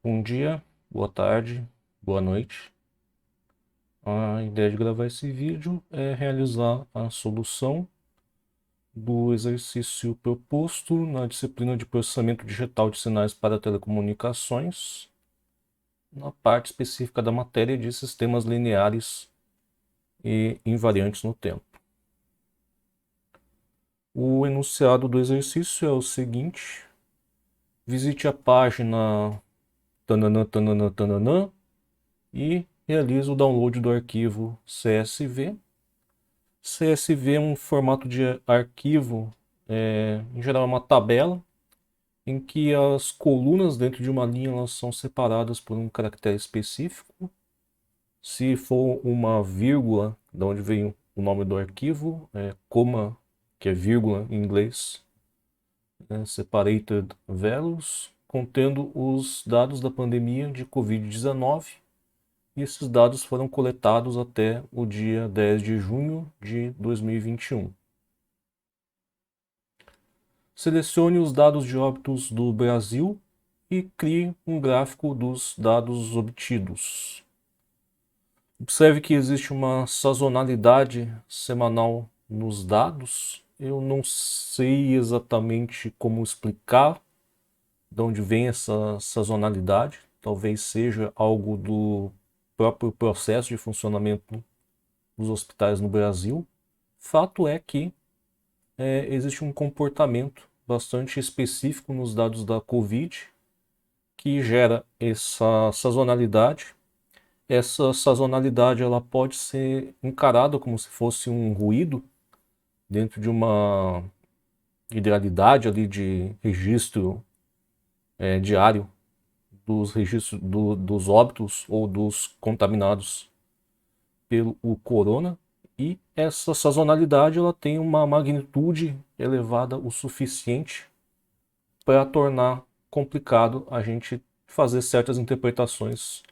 Bom dia, boa tarde, boa noite. A ideia de gravar esse vídeo é realizar a solução do exercício proposto na disciplina de processamento digital de sinais para telecomunicações, na parte específica da matéria de sistemas lineares e invariantes no tempo. O enunciado do exercício é o seguinte: visite a página tananã, tananã, tananã, e realize o download do arquivo CSV. CSV é um formato de arquivo, em geral é uma tabela, em que as colunas dentro de uma linha elas são separadas por um caractere específico. Se for uma vírgula, de onde vem o nome do arquivo, comma, que é vírgula em inglês, separated values, contendo os dados da pandemia de Covid-19. E esses dados foram coletados até o dia 10 de junho de 2021. Selecione os dados de óbitos do Brasil e crie um gráfico dos dados obtidos. Observe que existe uma sazonalidade semanal nos dados. Eu não sei exatamente como explicar de onde vem essa sazonalidade. Talvez seja algo do próprio processo de funcionamento dos hospitais no Brasil. Fato é que existe um comportamento bastante específico nos dados da Covid que gera essa sazonalidade. Essa sazonalidade ela pode ser encarada como se fosse um ruído dentro de uma idealidade ali de registro diário dos registros dos óbitos ou dos contaminados pelo corona. E essa sazonalidade ela tem uma magnitude elevada o suficiente para tornar complicado a gente fazer certas interpretações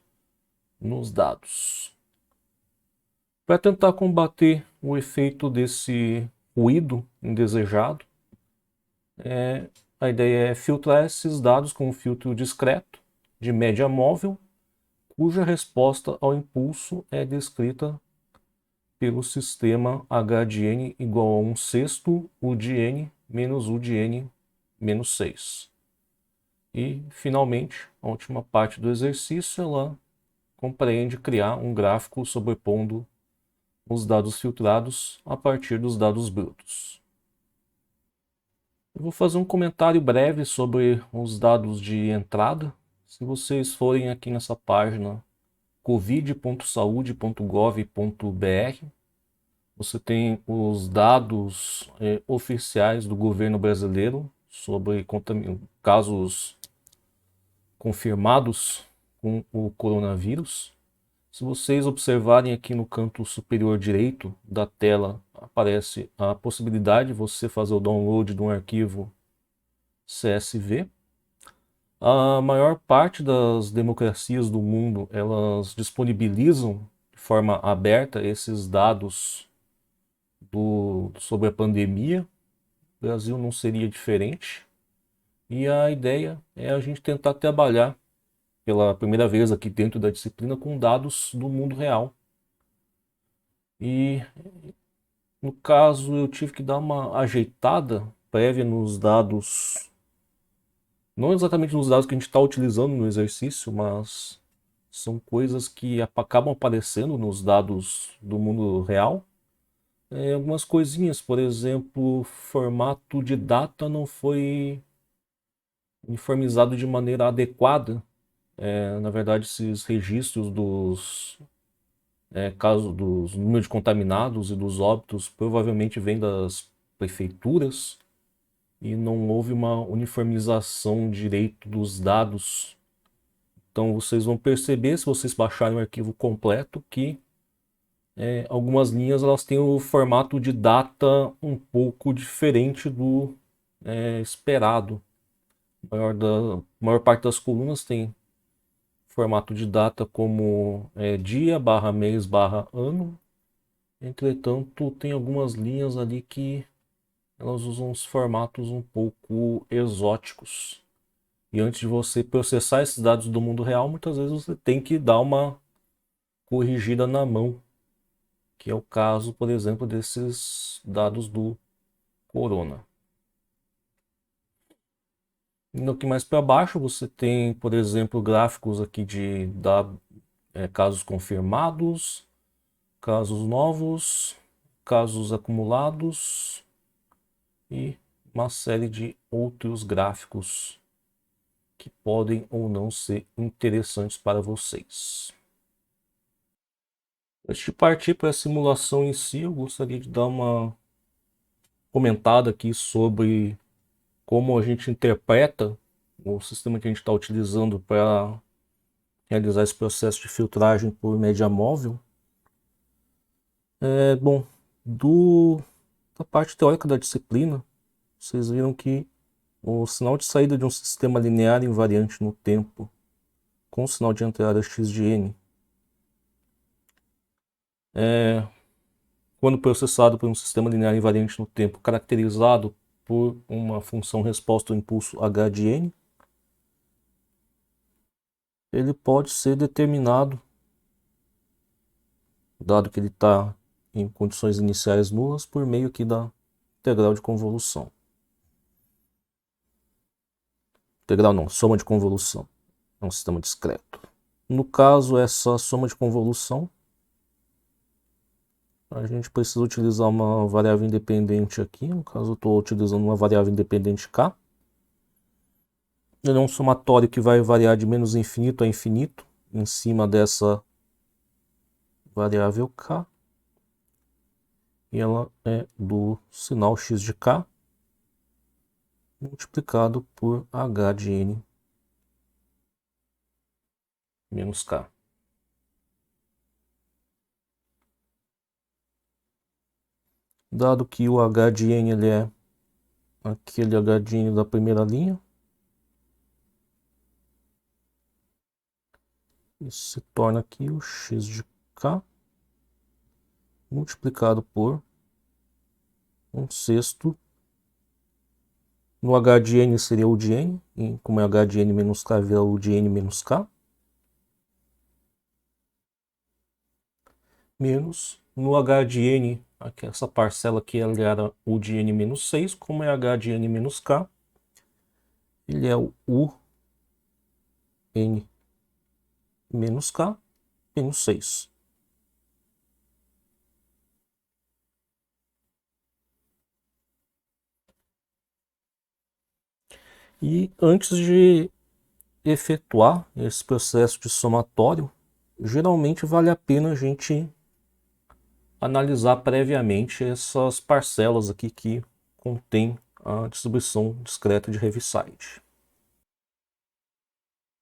nos dados. Para tentar combater o efeito desse ruído indesejado, a ideia é filtrar esses dados com um filtro discreto de média móvel, cuja resposta ao impulso é descrita pelo sistema h de n igual a 1/6 u de n menos u de n menos 6. E, finalmente, a última parte do exercício ela compreende criar um gráfico sobrepondo os dados filtrados a partir dos dados brutos. Eu vou fazer um comentário breve sobre os dados de entrada. Se vocês forem aqui nessa página covid.saude.gov.br, você tem os dados oficiais do governo brasileiro sobre casos confirmados com o coronavírus. Se vocês observarem aqui no canto superior direito da tela, aparece a possibilidade de você fazer o download de um arquivo CSV. A maior parte das democracias do mundo, elas disponibilizam de forma aberta esses dados sobre a pandemia. O Brasil não seria diferente. E a ideia é a gente tentar trabalhar pela primeira vez aqui dentro da disciplina com dados do mundo real. E no caso eu tive que dar uma ajeitada prévia nos dados, não exatamente nos dados que a gente está utilizando no exercício, mas são coisas que acabam aparecendo nos dados do mundo real. Algumas coisinhas, por exemplo, formato de data não foi uniformizado de maneira adequada. Na verdade, esses registros caso dos números de contaminados e dos óbitos provavelmente vêm das prefeituras e não houve uma uniformização direito dos dados. Então vocês vão perceber, se vocês baixarem o arquivo completo, que algumas linhas elas têm o formato de data um pouco diferente do esperado. A maior parte das colunas tem formato de data como dia, barra mês, barra ano. Entretanto, tem algumas linhas ali que elas usam uns formatos um pouco exóticos. E antes de você processar esses dados do mundo real, muitas vezes você tem que dar uma corrigida na mão, que é o caso, por exemplo, desses dados do corona. Indo aqui mais para baixo, você tem, por exemplo, gráficos aqui de casos confirmados, casos novos, casos acumulados e uma série de outros gráficos que podem ou não ser interessantes para vocês. Antes de partir para a simulação em si, eu gostaria de dar uma comentada aqui sobre como a gente interpreta o sistema que a gente está utilizando para realizar esse processo de filtragem por média móvel. Bom, da parte teórica da disciplina, vocês viram que o sinal de saída de um sistema linear invariante no tempo com o sinal de entrada x de n quando processado por um sistema linear invariante no tempo caracterizado por uma função resposta ao impulso h de n, ele pode ser determinado, dado que ele está em condições iniciais nulas, por meio aqui da integral de convolução. Integral não, soma de convolução. É um sistema discreto. No caso, essa soma de convolução, a gente precisa utilizar uma variável independente aqui. No caso, eu estou utilizando uma variável independente k. Ele é um somatório que vai variar de menos infinito a infinito em cima dessa variável k. E ela é do sinal x de k multiplicado por h de n menos k. Dado que o h de n ele é aquele h de n da primeira linha, isso se torna aqui o x de k multiplicado por 1/6. No h de n seria o de n, e como é h de n menos k, vira o de n menos k. Menos no h de n, aqui, essa parcela aqui ela era u de n menos 6, como é h de n menos k, ele é o u n menos k menos 6. E antes de efetuar esse processo de somatório, geralmente vale a pena a gente analisar previamente essas parcelas aqui que contém a distribuição discreta de Heaviside.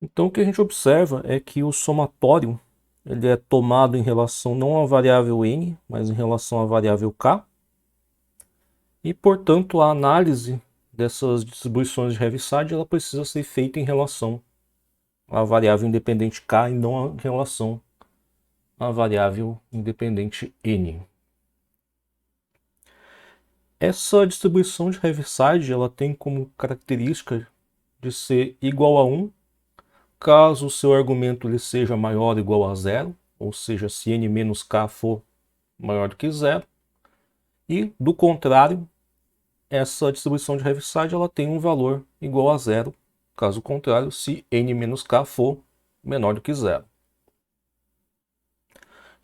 Então o que a gente observa é que o somatório ele é tomado em relação não à variável n, mas em relação à variável k. E, portanto, a análise dessas distribuições de Heaviside ela precisa ser feita em relação à variável independente k e não em relação à variável independente n. Essa distribuição de Heaviside ela tem como característica de ser igual a 1 caso o seu argumento ele seja maior ou igual a 0, ou seja, se n menos k for maior do que 0. E, do contrário, essa distribuição de Heaviside ela tem um valor igual a 0, caso contrário, se n menos k for menor do que 0.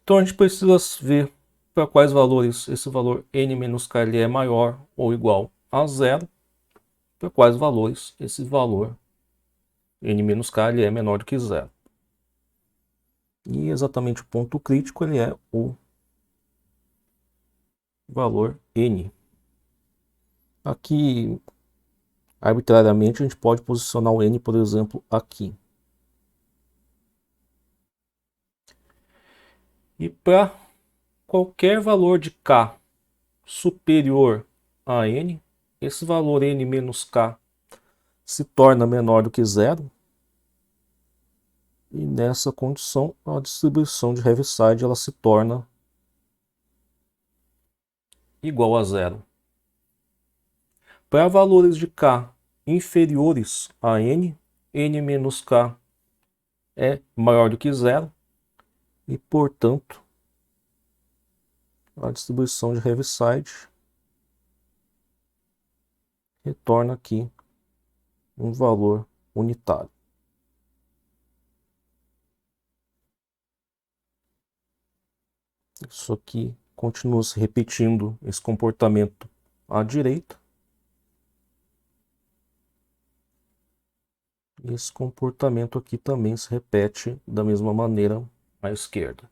Então a gente precisa ver para quais valores esse valor n menos k ele é maior ou igual a 0, para quais valores esse valor n menos k ele é menor do que 0. E exatamente o ponto crítico ele é o valor n. Aqui, arbitrariamente, a gente pode posicionar o n, por exemplo, aqui. E para qualquer valor de k superior a n, esse valor n menos k se torna menor do que 0. E nessa condição, a distribuição de Heaviside ela se torna igual a 0. Para valores de k inferiores a n, n menos k é maior do que zero e, portanto, a distribuição de Heaviside retorna aqui um valor unitário. Isso aqui continua se repetindo esse comportamento à direita. Esse comportamento aqui também se repete da mesma maneira à esquerda.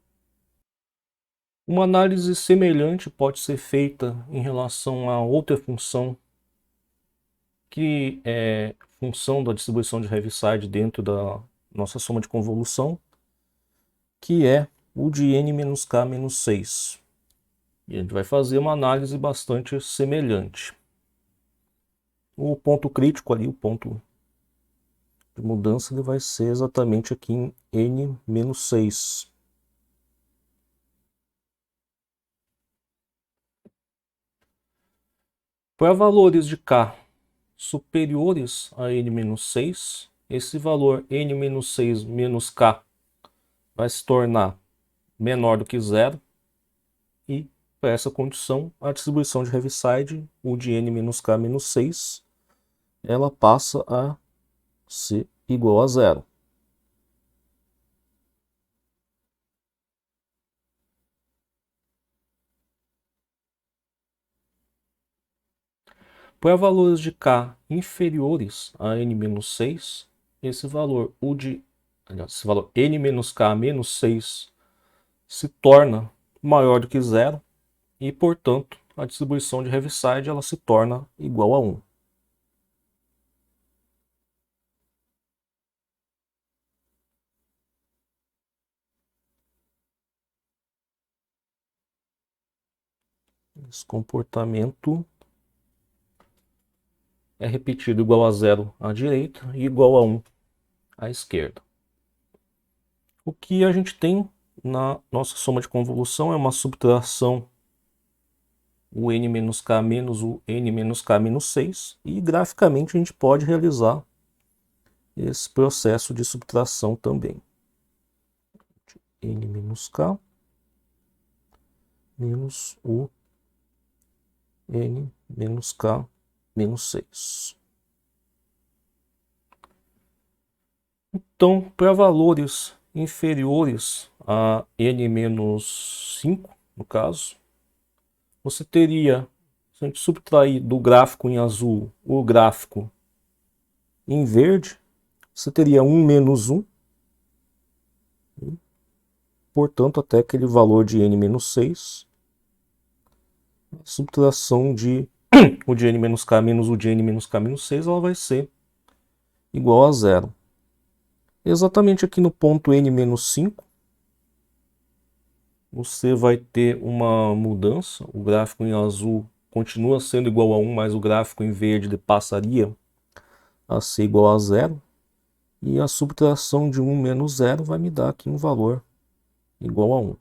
Uma análise semelhante pode ser feita em relação a outra função, que é função da distribuição de Heaviside dentro da nossa soma de convolução, que é o de n-k-6. E a gente vai fazer uma análise bastante semelhante. O ponto crítico ali, o ponto de mudança, ele vai ser exatamente aqui em n-6. Para valores de k superiores a n-6, esse valor n-6 menos k vai se tornar menor do que zero, e para essa condição, a distribuição de Heaviside, o de n-k-6, ela passa a ser igual a zero. Para valores de k inferiores a n-6, esse valor n-k-6 se torna maior do que zero e, portanto, a distribuição de Heaviside ela se torna igual a 1. Esse comportamento é repetido igual a 0 à direita e igual a 1 à esquerda. O que a gente tem na nossa soma de convolução é uma subtração, o n-k menos o n-k-6, e graficamente a gente pode realizar esse processo de subtração também. n-k menos o n-k-6. Então, para valores inferiores a n-5, no caso, você teria, se a gente subtrair do gráfico em azul o gráfico em verde, você teria 1 menos 1, portanto, até aquele valor de n-6, a subtração de o de n-k menos o de n-k-6, ela vai ser igual a zero. Exatamente aqui no ponto n-5, você vai ter uma mudança. O gráfico em azul continua sendo igual a 1, mas o gráfico em verde passaria a ser igual a zero. E a subtração de 1 menos 0 vai me dar aqui um valor igual a 1.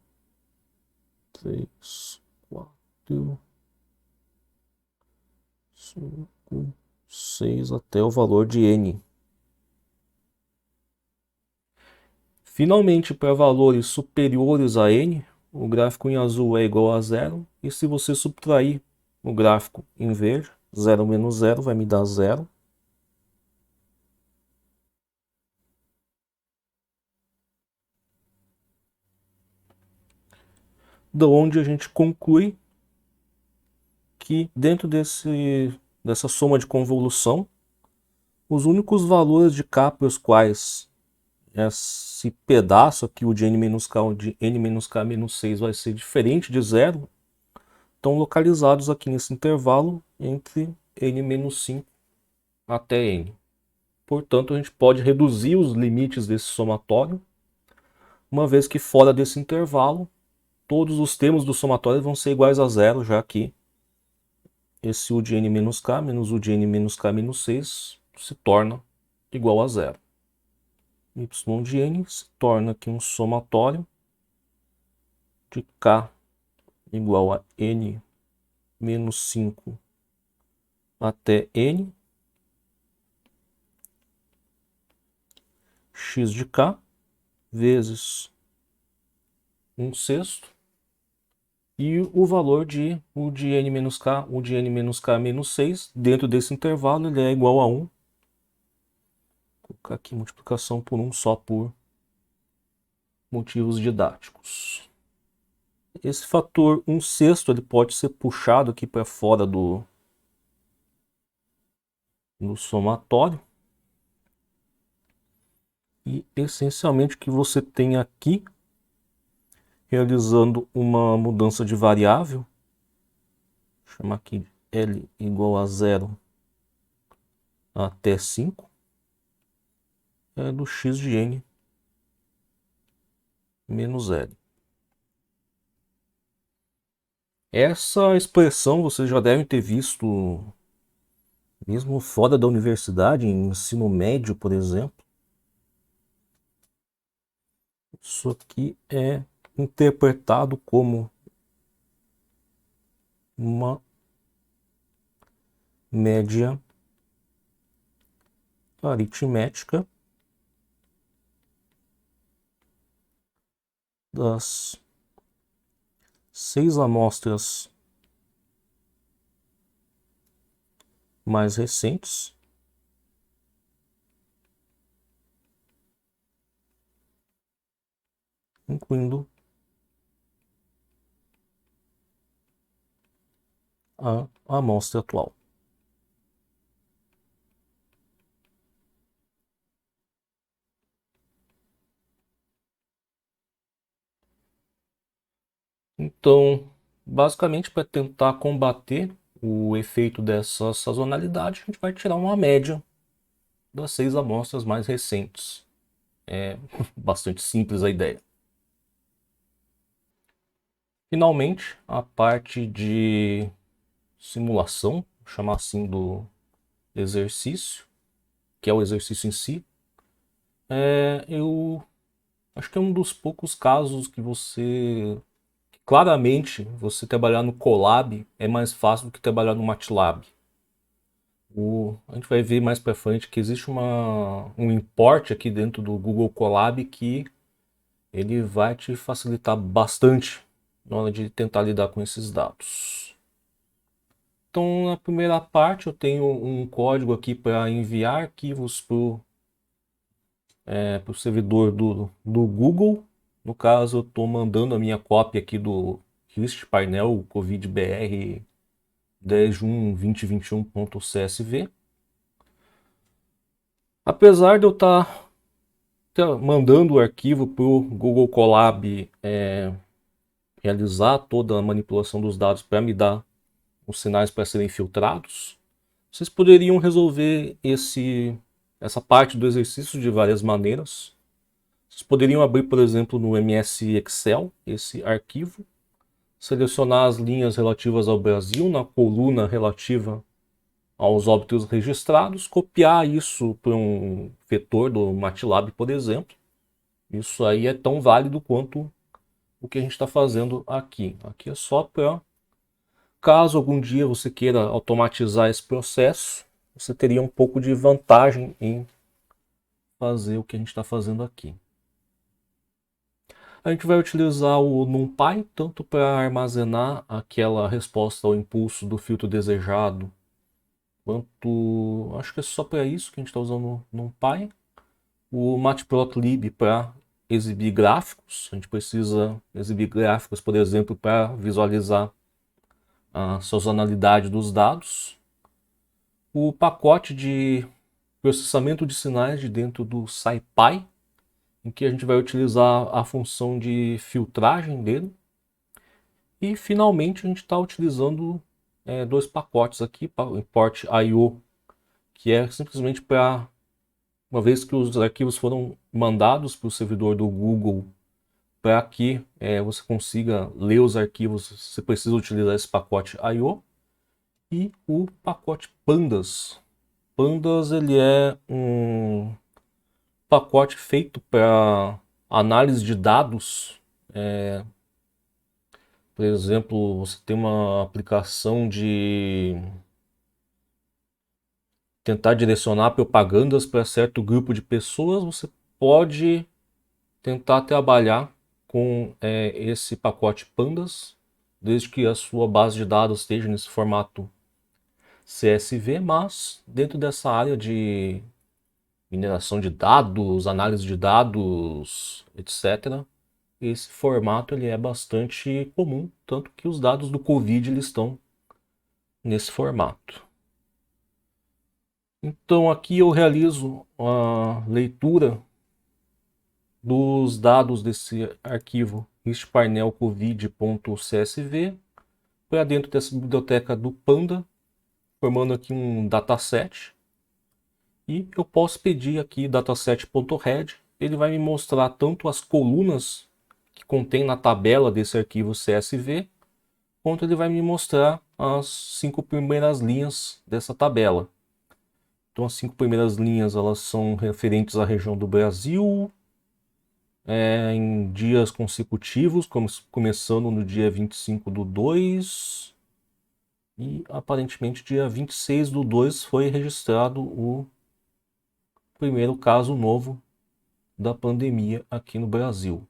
3, 4, 5, 6, até o valor de n. Finalmente, para valores superiores a n, o gráfico em azul é igual a zero. E se você subtrair o gráfico em verde, 0 menos 0 vai me dar 0. Da onde a gente conclui que dentro dessa soma de convolução, os únicos valores de k para os quais esse pedaço aqui, o de n-k, o de n-k-6, vai ser diferente de zero, estão localizados aqui nesse intervalo entre n-5 até n. Portanto, a gente pode reduzir os limites desse somatório, uma vez que fora desse intervalo, todos os termos do somatório vão ser iguais a zero, já que esse u de n-k menos u de n-k-6 se torna igual a zero. Y de n se torna aqui um somatório de k igual a n menos 5 até n, x de k vezes 1/6 e o valor de o de n menos k, o de n menos k menos 6, dentro desse intervalo ele é igual a 1. Vou colocar aqui multiplicação por 1 só por motivos didáticos. Esse fator 1/6 ele pode ser puxado aqui para fora do somatório. E essencialmente o que você tem aqui, realizando uma mudança de variável, vou chamar aqui L igual a 0 até 5, é do x de n menos L. Essa expressão vocês já devem ter visto mesmo fora da universidade, em ensino médio, por exemplo. Isso aqui é interpretado como uma média aritmética das 6 amostras mais recentes, incluindo a amostra atual. Então, basicamente, para tentar combater o efeito dessa sazonalidade, a gente vai tirar uma média das 6 amostras mais recentes. É bastante simples a ideia. Finalmente, a parte de simulação, vou chamar assim do exercício, que é o exercício em si. Eu acho que é um dos poucos casos que claramente, você trabalhar no Colab é mais fácil do que trabalhar no MATLAB. A gente vai ver mais para frente que existe um import aqui dentro do Google Colab que ele vai te facilitar bastante na hora de tentar lidar com esses dados. Então, na primeira parte, eu tenho um código aqui para enviar arquivos para o servidor do Google. No caso, eu estou mandando a minha cópia aqui do RIST painel COVID-BR 10.1.2021.csv. Apesar de eu estar mandando o arquivo para o Google Colab realizar toda a manipulação dos dados para me dar os sinais para serem filtrados, vocês poderiam resolver essa parte do exercício de várias maneiras. Vocês poderiam abrir, por exemplo, no MS Excel esse arquivo, selecionar as linhas relativas ao Brasil na coluna relativa aos óbitos registrados, copiar isso para um vetor do MATLAB, por exemplo. Isso aí é tão válido quanto o que a gente está fazendo aqui. Aqui é só para, caso algum dia você queira automatizar esse processo, você teria um pouco de vantagem em fazer o que a gente está fazendo aqui. A gente vai utilizar o NumPy tanto para armazenar aquela resposta ao impulso do filtro desejado, quanto acho que é só para isso que a gente está usando o NumPy. O Matplotlib para exibir gráficos, a gente precisa exibir gráficos, por exemplo, para visualizar a sazonalidade dos dados. O pacote de processamento de sinais de dentro do SciPy, em que a gente vai utilizar a função de filtragem dele. E finalmente a gente está utilizando dois pacotes aqui, o import IO, que é simplesmente para, uma vez que os arquivos foram mandados para o servidor do Google, para que você consiga ler os arquivos, você precisa utilizar esse pacote IO. E o pacote Pandas. Pandas ele é um pacote feito para análise de dados. Por exemplo, você tem uma aplicação de tentar direcionar propagandas para certo grupo de pessoas, você pode tentar trabalhar com esse pacote Pandas, desde que a sua base de dados esteja nesse formato CSV, mas dentro dessa área de mineração de dados, análise de dados, etc., esse formato ele é bastante comum, tanto que os dados do Covid eles estão nesse formato. Então aqui eu realizo a leitura dos dados desse arquivo histparnelcovid.csv para dentro dessa biblioteca do Panda, formando aqui um dataset. E eu posso pedir aqui dataset.head, ele vai me mostrar tanto as colunas que contém na tabela desse arquivo CSV, quanto ele vai me mostrar as 5 primeiras linhas dessa tabela. Então as 5 primeiras linhas elas são referentes à região do Brasil, em dias consecutivos, começando no dia 25/2, e aparentemente dia 26/2 foi registrado o primeiro caso novo da pandemia aqui no Brasil.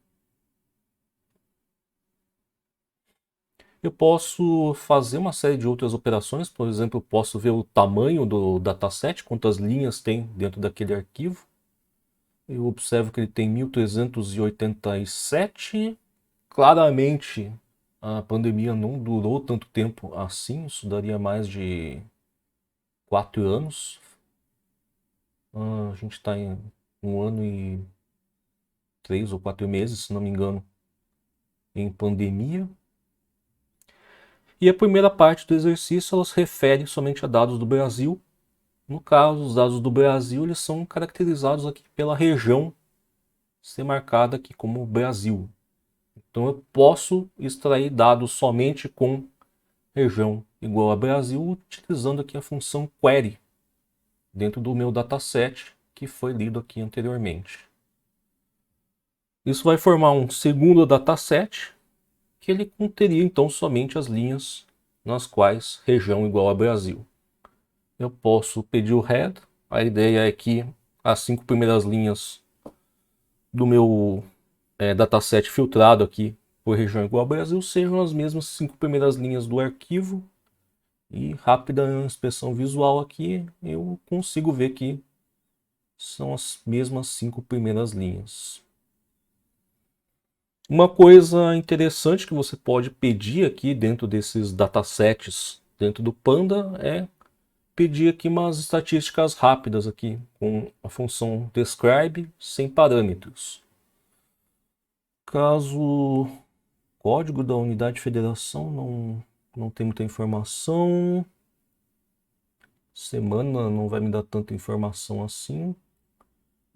Eu posso fazer uma série de outras operações, por exemplo, eu posso ver o tamanho do dataset, quantas linhas tem dentro daquele arquivo. Eu observo que ele tem 1387. Claramente a pandemia não durou tanto tempo assim, isso daria mais de 4 anos. A gente está em 1 ano e 3 ou 4 meses, se não me engano, em pandemia. E a primeira parte do exercício ela se refere somente a dados do Brasil. No caso, os dados do Brasil eles são caracterizados aqui pela região ser marcada aqui como Brasil. Então eu posso extrair dados somente com região igual a Brasil, utilizando aqui a função query dentro do meu dataset que foi lido aqui anteriormente. Isso vai formar um segundo dataset que ele conteria então somente as linhas nas quais região igual a Brasil. Eu posso pedir o head, a ideia é que as 5 primeiras linhas do meu dataset filtrado aqui por região igual a Brasil sejam as mesmas 5 primeiras linhas do arquivo. E rápida inspeção visual aqui, eu consigo ver que são as mesmas 5 primeiras linhas. Uma coisa interessante que você pode pedir aqui dentro desses datasets, dentro do Panda, é pedir aqui umas estatísticas rápidas aqui, com a função describe sem parâmetros. Caso código da unidade de federação não tem muita informação. Semana não vai me dar tanta informação assim.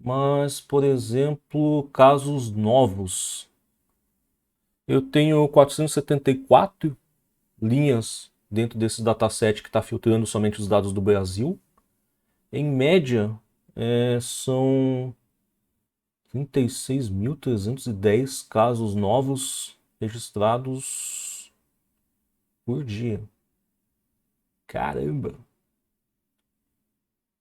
Mas, por exemplo, casos novos. Eu tenho 474 linhas dentro desse dataset que está filtrando somente os dados do Brasil. Em média, são 36.310 casos novos registrados por dia. Caramba!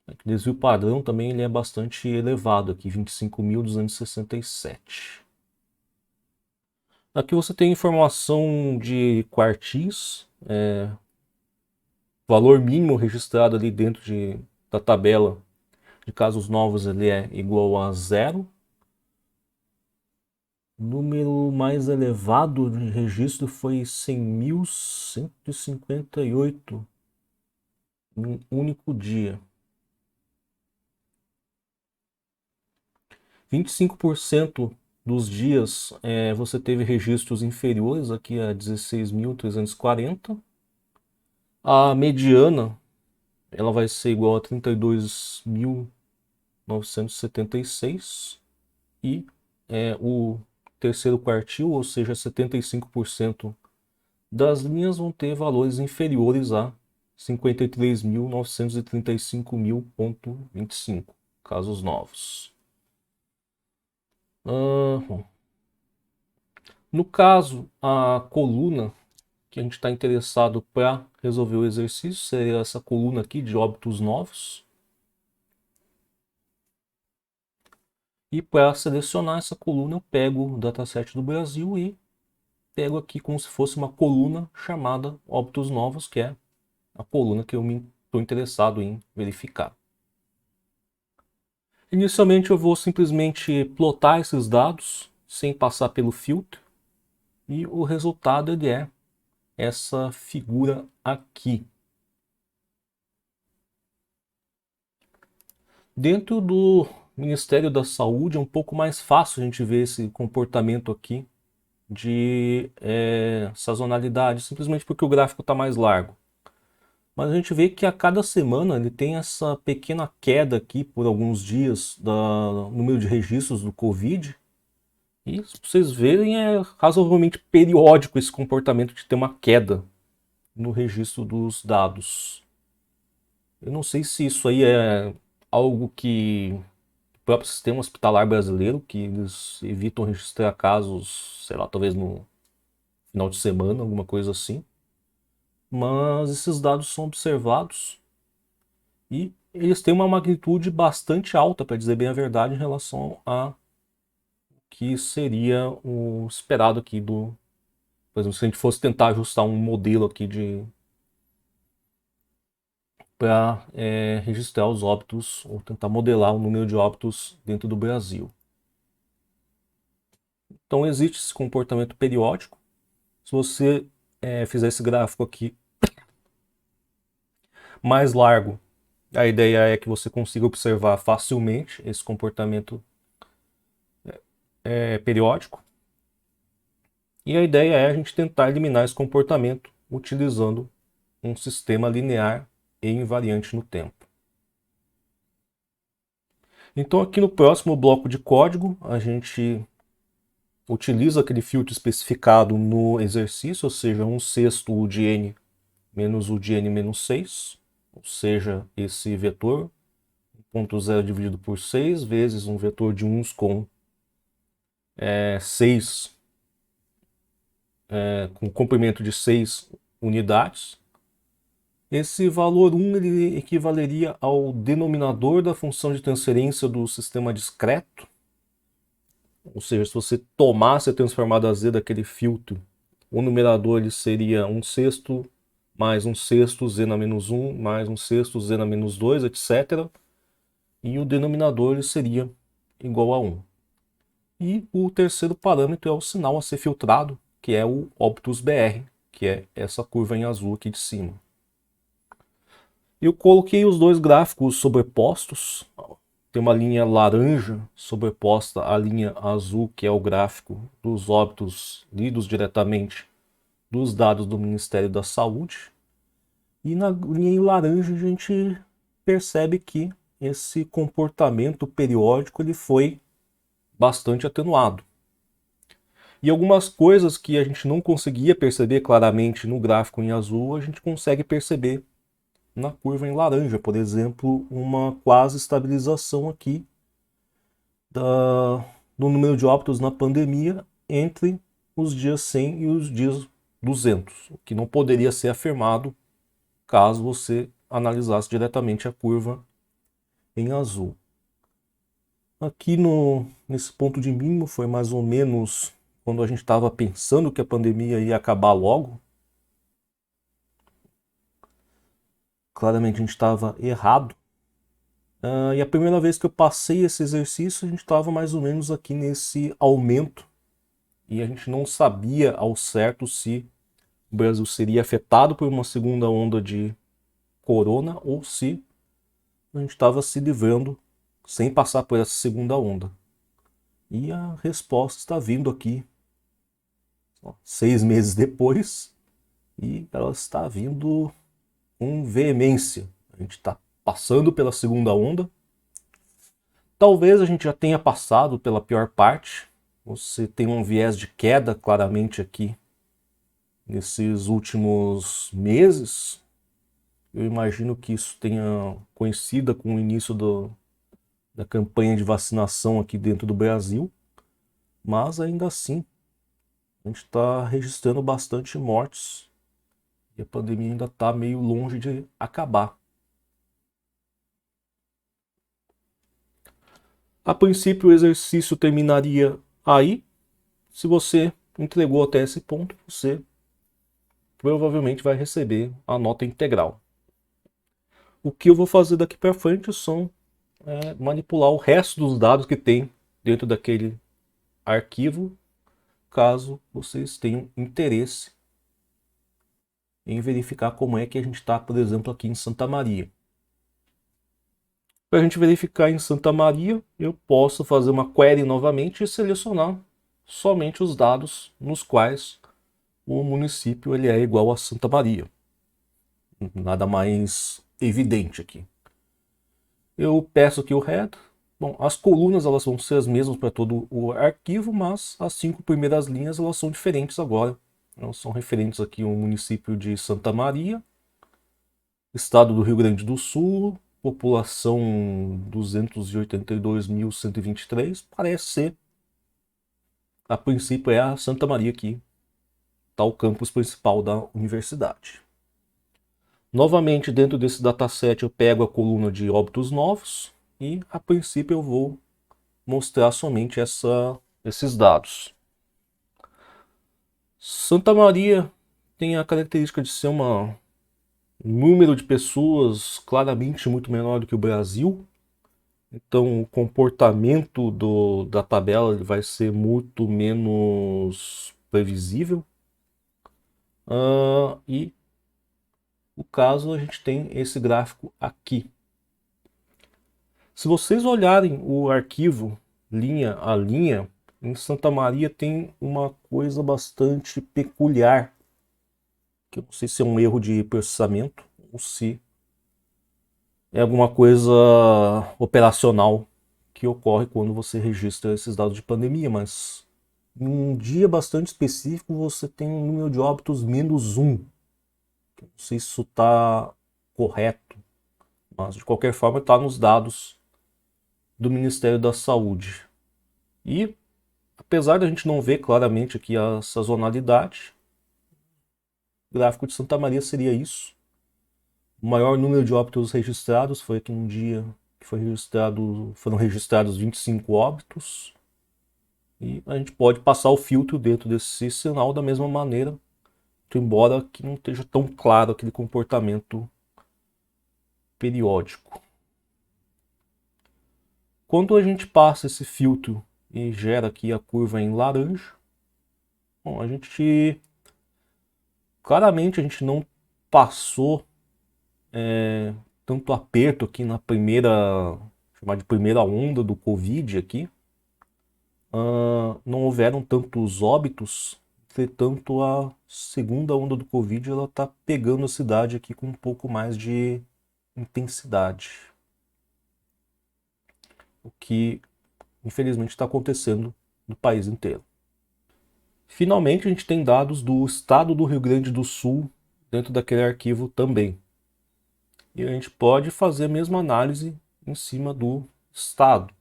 O desvio padrão também ele é bastante elevado aqui, 25.267. Aqui você tem informação de quartis, valor mínimo registrado ali dentro da tabela de casos novos ele é igual a 0. O número mais elevado de registro foi 100.158 em um único dia. 25% dos dias você teve registros inferiores aqui a 16.340. A mediana ela vai ser igual a 32.976 e o terceiro quartil, ou seja, 75% das linhas vão ter valores inferiores a 53.935.25 casos novos. No caso, a coluna que a gente está interessado para resolver o exercício seria essa coluna aqui de óbitos novos. E para selecionar essa coluna, eu pego o dataset do Brasil e pego aqui como se fosse uma coluna chamada óbitos novos, que é a coluna que eu estou interessado em verificar. Inicialmente eu vou simplesmente plotar esses dados sem passar pelo filtro e o resultado ele é essa figura aqui. Dentro do Ministério da Saúde é um pouco mais fácil a gente ver esse comportamento aqui de sazonalidade, simplesmente porque o gráfico está mais largo. Mas a gente vê que a cada semana ele tem essa pequena queda aqui por alguns dias do número de registros do Covid. E se vocês verem, é razoavelmente periódico esse comportamento de ter uma queda no registro dos dados. Eu não sei se isso aí é algo que o próprio sistema hospitalar brasileiro, que eles evitam registrar casos, sei lá, talvez no final de semana, alguma coisa assim. Mas esses dados são observados e eles têm uma magnitude bastante alta, para dizer bem a verdade, em relação a que seria o esperado aqui do... Por exemplo, se a gente fosse tentar ajustar um modelo aqui de para registrar os óbitos ou tentar modelar o número de óbitos dentro do Brasil. Então existe esse comportamento periódico. Se você fizer esse gráfico aqui mais largo, a ideia é que você consiga observar facilmente esse comportamento periódico. E a ideia é a gente tentar eliminar esse comportamento utilizando um sistema linear e invariante no tempo. Então aqui no próximo bloco de código, a gente utiliza aquele filtro especificado no exercício, ou seja, 1/6 U de n menos U de n menos 6, ou seja, esse vetor 1.0 dividido por 6 vezes um vetor de uns com 6, com comprimento de 6 unidades. Esse valor 1 ele equivaleria ao denominador da função de transferência do sistema discreto, ou seja, se você tomasse a transformada z daquele filtro, o numerador ele seria 1/6 mais 1/6 z na menos 1 mais 1/6 z na menos 2, etc. E o denominador ele seria igual a 1. E o terceiro parâmetro é o sinal a ser filtrado, que é o óbitus BR, que é essa curva em azul aqui de cima. Eu coloquei os dois gráficos sobrepostos. Tem uma linha laranja sobreposta à linha azul, que é o gráfico dos óbitos lidos diretamente dos dados do Ministério da Saúde. E na linha em laranja a gente percebe que esse comportamento periódico ele foi bastante atenuado. E algumas coisas que a gente não conseguia perceber claramente no gráfico em azul, a gente consegue perceber na curva em laranja. Por exemplo, uma quase estabilização aqui do número de óbitos na pandemia entre os dias 100 e os dias 200, o que não poderia ser afirmado caso você analisasse diretamente a curva em azul. Aqui nesse ponto de mínimo foi mais ou menos quando a gente estava pensando que a pandemia ia acabar logo. Claramente a gente estava errado. E a primeira vez que eu passei esse exercício, a gente estava mais ou menos aqui nesse aumento. E a gente não sabia ao certo se o Brasil seria afetado por uma segunda onda de corona ou se a gente estava se livrando sem passar por essa segunda onda. E a resposta está vindo aqui 6 meses depois e ela está vindo com veemência. A gente está passando pela segunda onda. Talvez a gente já tenha passado pela pior parte. Você tem um viés de queda claramente aqui nesses últimos meses. Eu imagino que isso tenha coincidido com o início da campanha de vacinação aqui dentro do Brasil, mas ainda assim a gente está registrando bastante mortes e a pandemia ainda está meio longe de acabar. A princípio, o exercício terminaria aí. Se você entregou até esse ponto, você provavelmente vai receber a nota integral. O que eu vou fazer daqui para frente são manipular o resto dos dados que tem dentro daquele arquivo, caso vocês tenham interesse em verificar como é que a gente está, por exemplo, aqui em Santa Maria. Para a gente verificar em Santa Maria, eu posso fazer uma query novamente e selecionar somente os dados nos quais o município ele é igual a Santa Maria. Nada mais evidente aqui. Eu peço aqui o header. Bom, as colunas elas vão ser as mesmas para todo o arquivo, mas as 5 primeiras linhas elas são diferentes agora. Elas são referentes aqui ao município de Santa Maria, estado do Rio Grande do Sul, população 282.123. Parece ser, a princípio, é a Santa Maria aqui, está o campus principal da universidade. Novamente, dentro desse dataset, eu pego a coluna de óbitos novos e, a princípio, eu vou mostrar somente esses dados. Santa Maria tem a característica de ser um número de pessoas claramente muito menor do que o Brasil. Então, o comportamento da tabela ele vai ser muito menos previsível. E no caso, a gente tem esse gráfico aqui. Se vocês olharem o arquivo linha a linha, em Santa Maria tem uma coisa bastante peculiar, que eu não sei se é um erro de processamento ou se é alguma coisa operacional que ocorre quando você registra esses dados de pandemia, mas em um dia bastante específico você tem um número de óbitos -1. Não sei se isso está correto, mas de qualquer forma está nos dados do Ministério da Saúde. E apesar de a gente não ver claramente aqui a sazonalidade, o gráfico de Santa Maria seria isso. O maior número de óbitos registrados foi aqui num dia que foram registrados 25 óbitos. E a gente pode passar o filtro dentro desse sinal da mesma maneira, embora que não esteja tão claro aquele comportamento periódico. Quando a gente passa esse filtro e gera aqui a curva em laranja, bom, claramente a gente não passou tanto aperto aqui na chamar de primeira onda do Covid aqui. Não houveram tantos óbitos, entretanto a segunda onda do Covid ela está pegando a cidade aqui com um pouco mais de intensidade. O que infelizmente está acontecendo no país inteiro. Finalmente a gente tem dados do estado do Rio Grande do Sul dentro daquele arquivo também. E a gente pode fazer a mesma análise em cima do estado.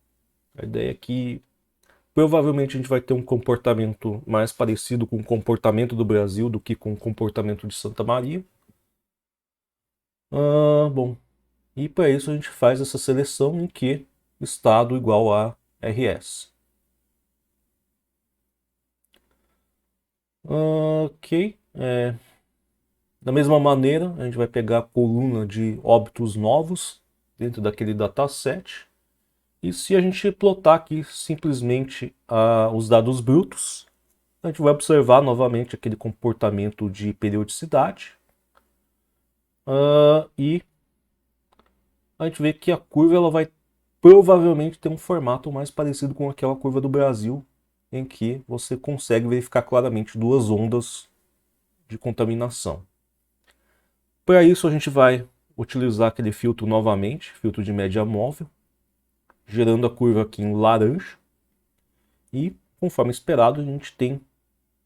A ideia é que provavelmente a gente vai ter um comportamento mais parecido com o comportamento do Brasil do que com o comportamento de Santa Maria. Bom, e para isso a gente faz essa seleção em que estado igual a RS. Ok. Da mesma maneira, a gente vai pegar a coluna de óbitos novos dentro daquele dataset. E se a gente plotar aqui simplesmente os dados brutos, a gente vai observar novamente aquele comportamento de periodicidade. E a gente vê que a curva ela vai provavelmente ter um formato mais parecido com aquela curva do Brasil, em que você consegue verificar claramente duas ondas de contaminação. Para isso a gente vai utilizar aquele filtro novamente, filtro de média móvel, gerando a curva aqui em laranja. E, conforme esperado, a gente tem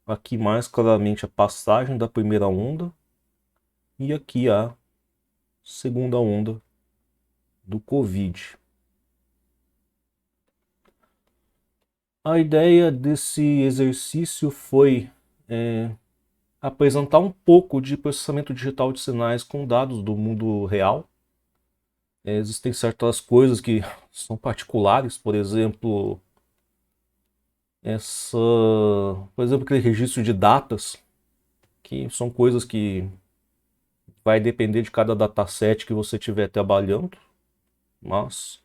aqui mais claramente a passagem da primeira onda e aqui a segunda onda do Covid. A ideia desse exercício foi apresentar um pouco de processamento digital de sinais com dados do mundo real. Existem certas coisas que são particulares, por exemplo, aquele registro de datas, que são coisas que vai depender de cada dataset que você estiver trabalhando, mas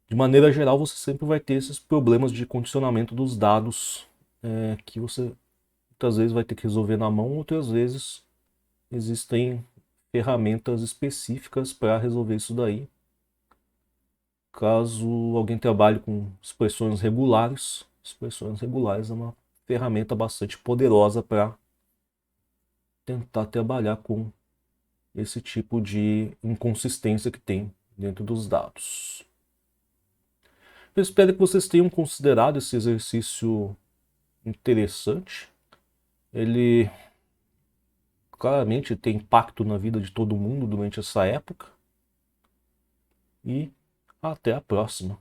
de maneira geral você sempre vai ter esses problemas de condicionamento dos dados, que você muitas vezes vai ter que resolver na mão, outras vezes existem ferramentas específicas para resolver isso daí. Caso alguém trabalhe com expressões regulares é uma ferramenta bastante poderosa para tentar trabalhar com esse tipo de inconsistência que tem dentro dos dados. Eu espero que vocês tenham considerado esse exercício interessante. Ele claramente tem impacto na vida de todo mundo durante essa época. E até a próxima.